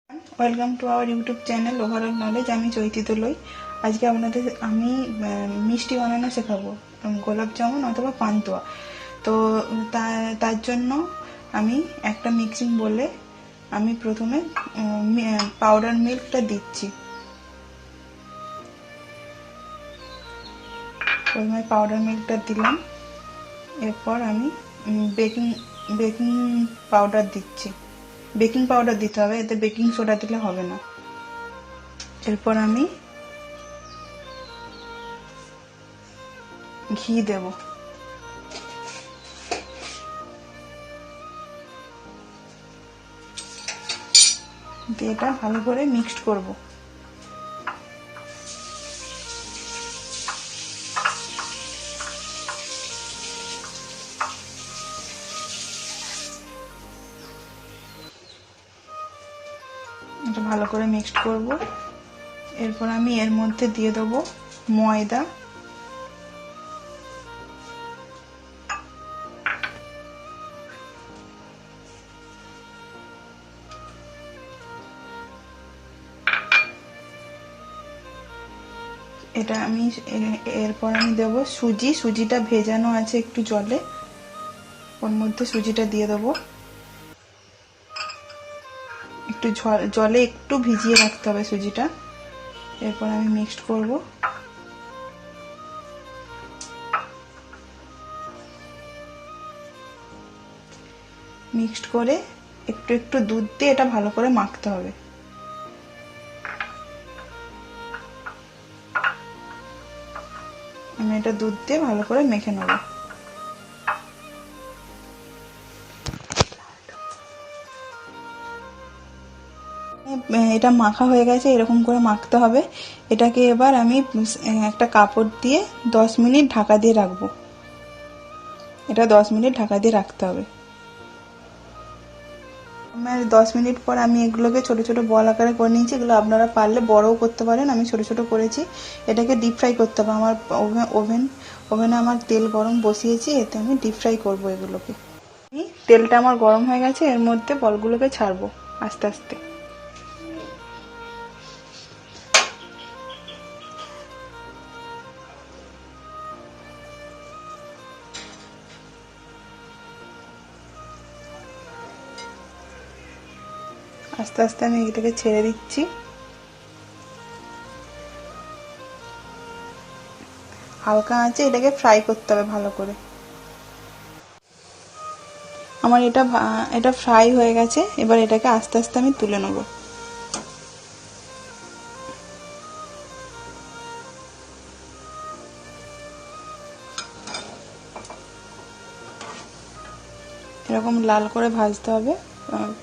Welcome to our YouTube channel overall knowledge. আমি চৈতি দোলই। আজকে আপনাদের আমি মিষ্টি বানানো শেখাবো, গোলাপ জামুন অথবা পান্তুয়া। তো তার জন্য আমি একটা মিক্সিং বলে আমি প্রথমে পাউডার মিল্কটা দিচ্ছি। প্রথমে পাউডার মিল্কটা দিলাম, এরপর আমি বেকিং পাউডার দিচ্ছি। বেকিং পাউডার দিতে হবে, এতে বেকিং সোডা দিলে হবে না। এরপর আমি ঘি দেব। দিয়ে এটা ভালো করে মিক্সড করব। এটা ভালো করে মিক্সড করব। এরপর আমি এর মধ্যে দিয়ে দেব ময়দা। এটা আমি এরপর আমি দেব সুজি। সুজিটা ভেজানো আছে একটু জলে, ওর মধ্যে সুজিটা দিয়ে দেব। একটু জলে একটু ভিজিয়ে রাখতে হবে সুজিটা। এরপর আমি মিক্সড করব। মিক্সড করে একটু একটু দুধ দিয়ে এটা ভালো করে মাখতে হবে। আমি এটা দুধ দিয়ে ভালো করে মেখে নেব। এটা মাখা হয়ে গেছে, এরকম করে মাখতে হবে। এটাকে এবার আমি একটা কাপড় দিয়ে 10 মিনিট ঢাকা দিয়ে রাখবো। এটা 10 মিনিট ঢাকা দিয়ে রাখতে হবে। 10 মিনিট পর আমি এগুলোকে ছোট ছোট বল আকারে করে নিয়েছি। এগুলো আপনারা পারলে বড়ও করতে পারেন, আমি ছোট ছোট করেছি। এটাকে ডিপ ফ্রাই করতে হবে। আমার ওভেনে আমার তেল গরম বসিয়েছি, এতে আমি ডিপ ফ্রাই করবো এগুলোকে। তেলটা আমার গরম হয়ে গেছে, এর মধ্যে বলগুলোকে ছাড়বো আস্তে আস্তে। আস্তে আস্তে আমি এটাকে ছেড়ে দিচ্ছি। হালকা আঁচে এটাকে ফ্রাই করতে হবে ভালো করে। আমার এটা ফ্রাই হয়ে গেছে। এবার এটাকে আস্তে আস্তে আমি তুলে নেব। এরকম লাল করে ভাজতে হবে।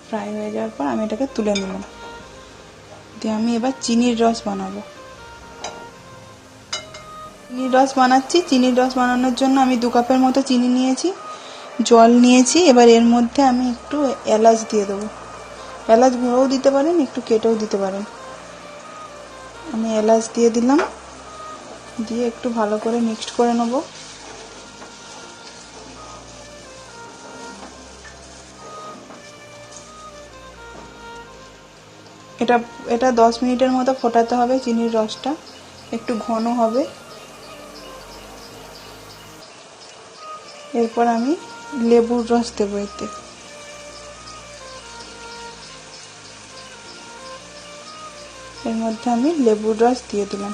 ফ্রাই হয়ে যাওয়ার পর আমি এটাকে তুলে নিলাম। দিয়ে আমি এবার চিনির রস বানাবো। চিনির রস বানাচ্ছি। চিনির রস বানানোর জন্য আমি 2 কাপের মতো চিনি নিয়েছি, জল নিয়েছি। এবার এর মধ্যে আমি একটু এলাচ দিয়ে দেবো। এলাচ গুঁড়োও দিতে পারেন, একটু কেটেও দিতে পারেন। আমি এলাচ দিয়ে দিলাম, দিয়ে একটু ভালো করে মিক্সড করে নেব। এটা 10 মিনিটের মতো ফোটাতে হবে। চিনির রসটা একটু ঘন হবে। এরপর আমি লেবুর রস দেবো এতে। এর মধ্যে আমি লেবুর রস দিয়ে দিলাম।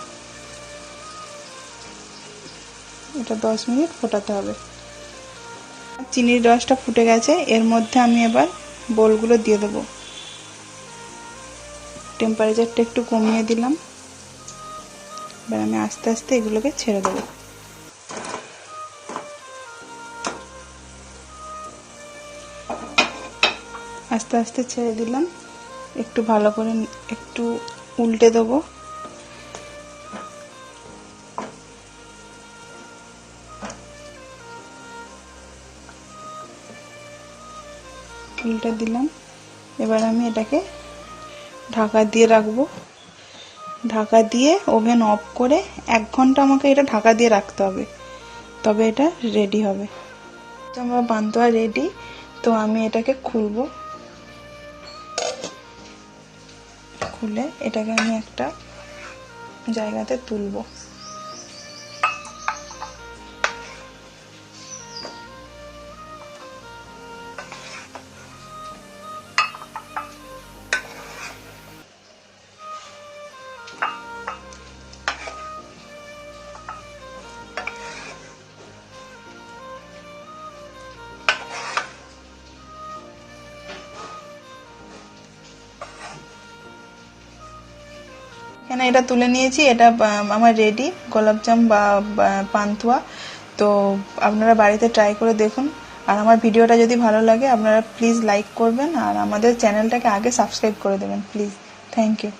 এটা 10 মিনিট ফোটাতে হবে। চিনির রসটা ফুটে গেছে, এর মধ্যে আমি এবার বোলগুলো দিয়ে দেবো। টেম্পারেচারটা একটু কমিয়ে দিলাম। এবার আমি আস্তে আস্তে এগুলোকে ছেড়ে দেবো। আস্তে আস্তে ছেড়ে দিলাম। একটু ভালো করে একটু উল্টে দেবো। উল্টে দিলাম। এবার আমি এটাকে ঢাকা দিয়ে রাখবো। ঢাকা দিয়ে ওভেন অফ করে 1 ঘন্টা আমাকে এটা ঢাকা দিয়ে রাখতে হবে, তবে এটা রেডি হবে। তো আমার পান্তুয়া রেডি। তো আমি এটাকে খুলবো। খুলে এটাকে আমি একটা জায়গাতে তুলবো। এখানে এটা তুলে নিয়েছি, এটা আমার রেডি গোলাপজাম বা পান্তুয়া। তো আপনারা বাড়িতে ট্রাই করে দেখুন। আর আমার ভিডিওটা যদি ভালো লাগে আপনারা প্লিজ লাইক করবেন, আর আমাদের চ্যানেলটাকে আগে সাবস্ক্রাইব করে দেবেন প্লিজ। Thank you.